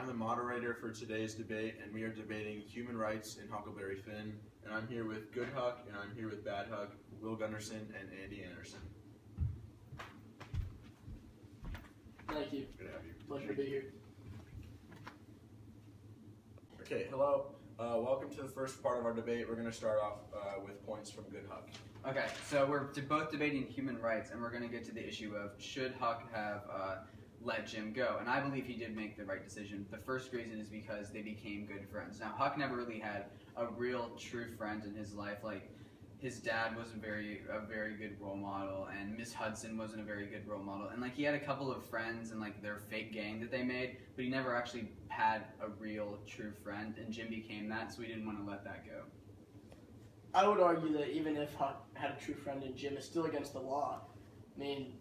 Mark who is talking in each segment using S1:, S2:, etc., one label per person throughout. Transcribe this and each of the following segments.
S1: I'm the moderator for today's debate, and we are debating human rights in Huckleberry Finn. And I'm here with Good Huck, and I'm here with Bad Huck, Will Gunderson, and Andy Anderson.
S2: Thank you.
S1: Good to have you.
S2: Pleasure to be here.
S1: Okay, hello. Welcome to the first part of our debate. We're going to start off with points from Good Huck.
S3: Okay, so we're both debating human rights, and we're going to get to the issue of should Huck have let Jim go, and I believe he did make the right decision. The first reason is because they became good friends. Now, Huck never really had a real true friend in his life. Like, his dad wasn't a very good role model, and Miss Hudson wasn't a very good role model, and like he had a couple of friends and like their fake gang that they made, but he never actually had a real true friend, and Jim became that, so we didn't want to let that go.
S2: I would argue that even if Huck had a true friend in Jim, it's still against the law. I mean,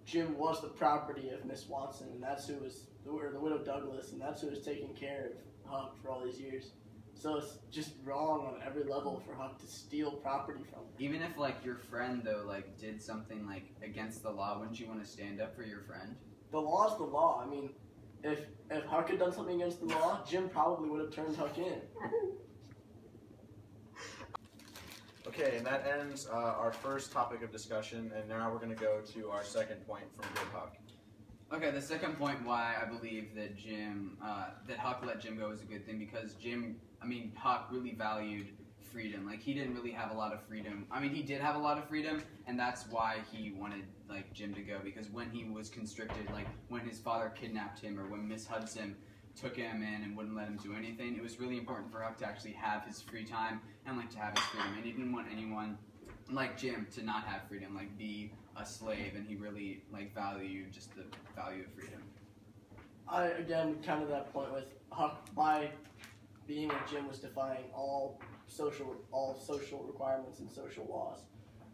S2: Jim was the property of Miss Watson, and that's who was, or the widow Douglas, and that's who was taking care of Huck for all these years. So it's just wrong on every level for Huck to steal property from him.
S3: Even if like your friend though like did something like against the law, wouldn't you want to stand up for your friend?
S2: The law's the law. I mean, if Huck had done something against the law, Jim probably would have turned Huck in.
S1: Okay, and that ends our first topic of discussion, and now we're going to go to our second point from Good Huck.
S3: Okay, the second point why I believe that that Huck let Jim go is a good thing, because Huck really valued freedom. Like, he didn't really have a lot of freedom. I mean, he did have a lot of freedom, and that's why he wanted, like, Jim to go, because when he was constricted, like, when his father kidnapped him, or when Miss Hudson took him in and wouldn't let him do anything, it was really important for Huck to actually have his free time and, like, to have his freedom, and he didn't want anyone like Jim to not have freedom, like be a slave, and he really like valued just the value of freedom.
S2: I again counter that point with Huck, by being with Jim, was defying all social requirements and social laws.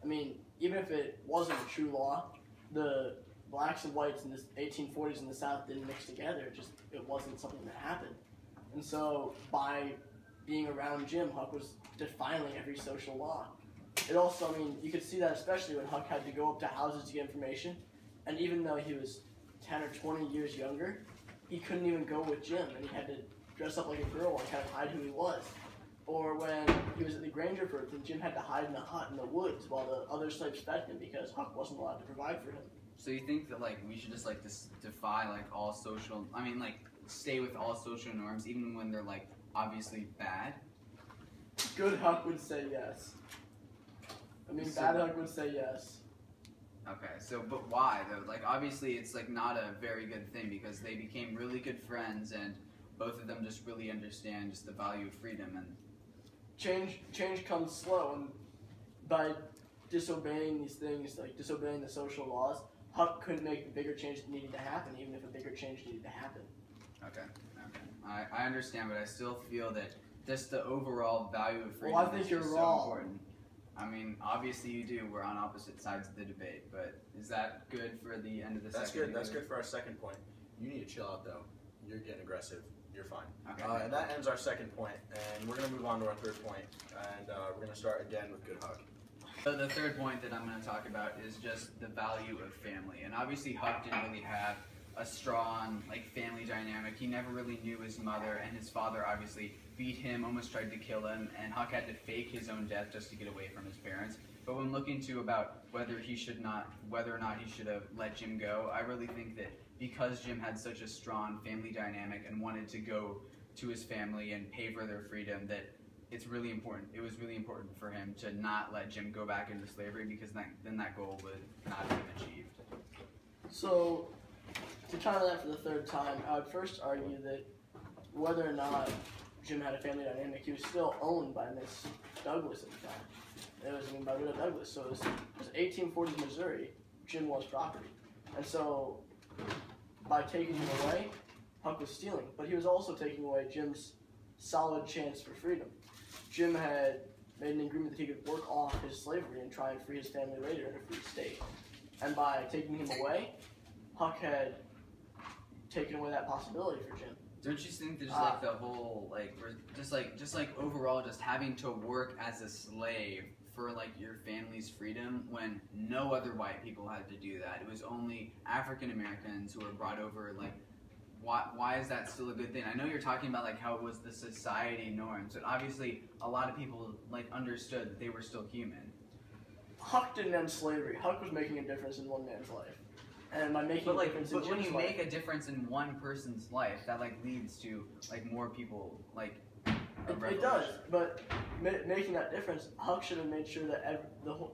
S2: I mean, even if it wasn't a true law, the blacks and whites in the 1840s in the South didn't mix together. It wasn't something that happened. And so by being around Jim, Huck was defiling every social law. It also, I mean, you could see that especially when Huck had to go up to houses to get information, and even though he was 10 or 20 years younger, he couldn't even go with Jim, and he had to dress up like a girl and kind of hide who he was. Or when he was at the Grangerfords, and Jim had to hide in a hut in the woods while the other slaves fed him because Huck wasn't allowed to provide for him.
S3: So you think that like we should just like defy like all social, stay with all social norms even when they're like obviously bad?
S2: Good Huck would say yes. I mean, Bad Huck would say yes.
S3: Okay, so but why though? Like obviously it's like not a very good thing, because they became really good friends and both of them just really understand just the value of freedom. And
S2: change comes slow, and by disobeying these things, like disobeying the social laws, Huck couldn't make the bigger change that needed to happen, even if a bigger change needed to happen.
S3: Okay. I understand, but I still feel that just the overall value of freedom
S2: Well, I think
S3: is
S2: you're
S3: just
S2: wrong.
S3: so important. I mean, obviously you do. We're on opposite sides of the debate, but is that good for the end of the
S1: That's
S3: second?
S1: good. That's good for our second point. You need to chill out, though. You're getting aggressive. You're fine.
S3: Okay.
S1: And that ends our second point, and we're going to move on to our third point, and we're going to start again with Good Huck.
S3: So the third point that I'm going to talk about is just the value of family. And obviously Huck didn't really have a strong like family dynamic. He never really knew his mother, and his father obviously beat him, almost tried to kill him, and Huck had to fake his own death just to get away from his parents. But when looking to about whether or not he should have let Jim go, I really think that because Jim had such a strong family dynamic and wanted to go to his family and pay for their freedom, that it's really important. It was really important for him to not let Jim go back into slavery, because then that goal would not have been achieved.
S2: So, to counter that for the third time, I would first argue that whether or not Jim had a family dynamic, he was still owned by Miss Douglas at the time. It was owned by widow Douglas, so it was 1840s Missouri. Jim was property. And so, by taking him away, Huck was stealing, but he was also taking away Jim's solid chance for freedom. Jim had made an agreement that he could work off his slavery and try and free his family later in a free state. And by taking him away, Huck had taken away that possibility for Jim.
S3: Don't you think there's like the whole like just like overall just having to work as a slave for like your family's freedom when no other white people had to do that? It was only African Americans who were brought over like why is that still a good thing? I know you're talking about like how it was the society norms, but obviously a lot of people like understood that they were still human.
S2: Huck didn't end slavery. Huck was making a difference in one man's life, and by making a difference in
S3: But when
S2: Jim's
S3: you
S2: life,
S3: make a difference in one person's life, that like leads to like more people like.
S2: it does. But making that difference, Huck should have made sure that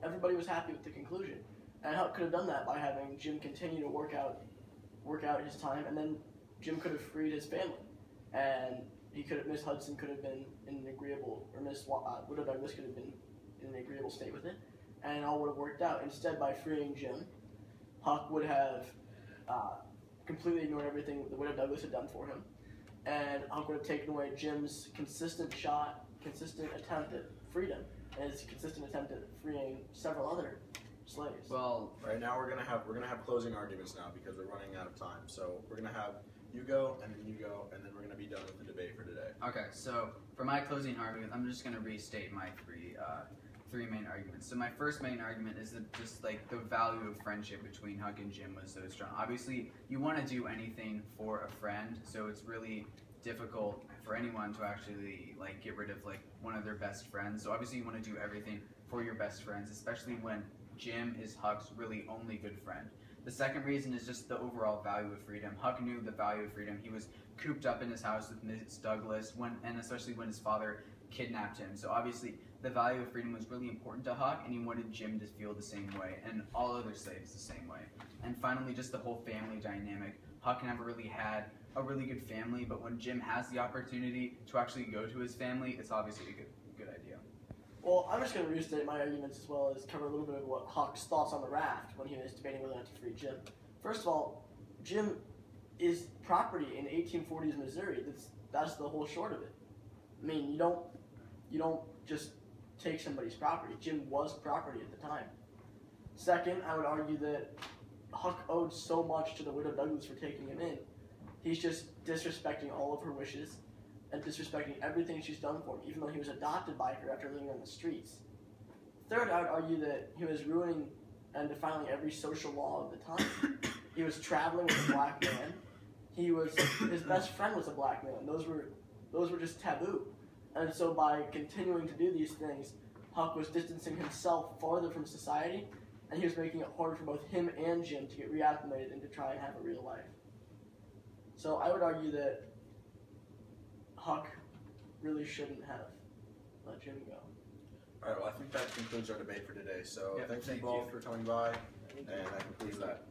S2: everybody was happy with the conclusion, and Huck could have done that by having Jim continue to work out his time, and then Jim could have freed his family, and Miss Hudson could have been in an agreeable, or Miss Widow Douglas could have been in an agreeable state with it, and it all would have worked out. Instead, by freeing Jim, Huck would have completely ignored everything that Widow Douglas had done for him, and Huck would have taken away Jim's consistent attempt at freedom, and his consistent attempt at freeing several other slaves.
S3: Well,
S1: right now we're gonna have closing arguments now because we're running out of time. So we're gonna have you go, and then you go, and then we're gonna be done with the debate for today.
S3: Okay, so for my closing argument, I'm just gonna restate my three main arguments. So my first main argument is that just like the value of friendship between Huck and Jim was so strong. Obviously, you want to do anything for a friend, so it's really difficult for anyone to actually like get rid of like one of their best friends. So obviously, you want to do everything for your best friends, especially when Jim is Huck's really only good friend. The second reason is just the overall value of freedom. Huck knew the value of freedom. He was cooped up in his house with Miss Douglas, and especially when his father kidnapped him. So obviously, the value of freedom was really important to Huck, and he wanted Jim to feel the same way, and all other slaves the same way. And finally, just the whole family dynamic. Huck never really had a really good family, but when Jim has the opportunity to actually go to his family, it's obviously a good idea.
S2: Well, I'm just going to restate my arguments as well as cover a little bit of what Huck's thoughts on the raft when he was debating whether or not to free Jim. First of all, Jim is property in 1840s Missouri. That's the whole short of it. I mean, you don't just take somebody's property. Jim was property at the time. Second, I would argue that Huck owed so much to the Widow Douglas for taking him in. He's just disrespecting all of her wishes and disrespecting everything she's done for him, even though he was adopted by her after living on the streets. Third, I would argue that he was ruining and defiling every social law of the time. He was traveling with a black man. His best friend was a black man. Those were just taboo. And so by continuing to do these things, Huck was distancing himself farther from society, and he was making it harder for both him and Jim to get reacclimated and to try and have a real life. So I would argue that Huck really shouldn't have let Jim go.
S1: All right, well, I think that concludes our debate for today. So
S3: Yeah,
S1: thank you
S3: thank
S1: both
S3: you.
S1: for coming by, and that concludes that.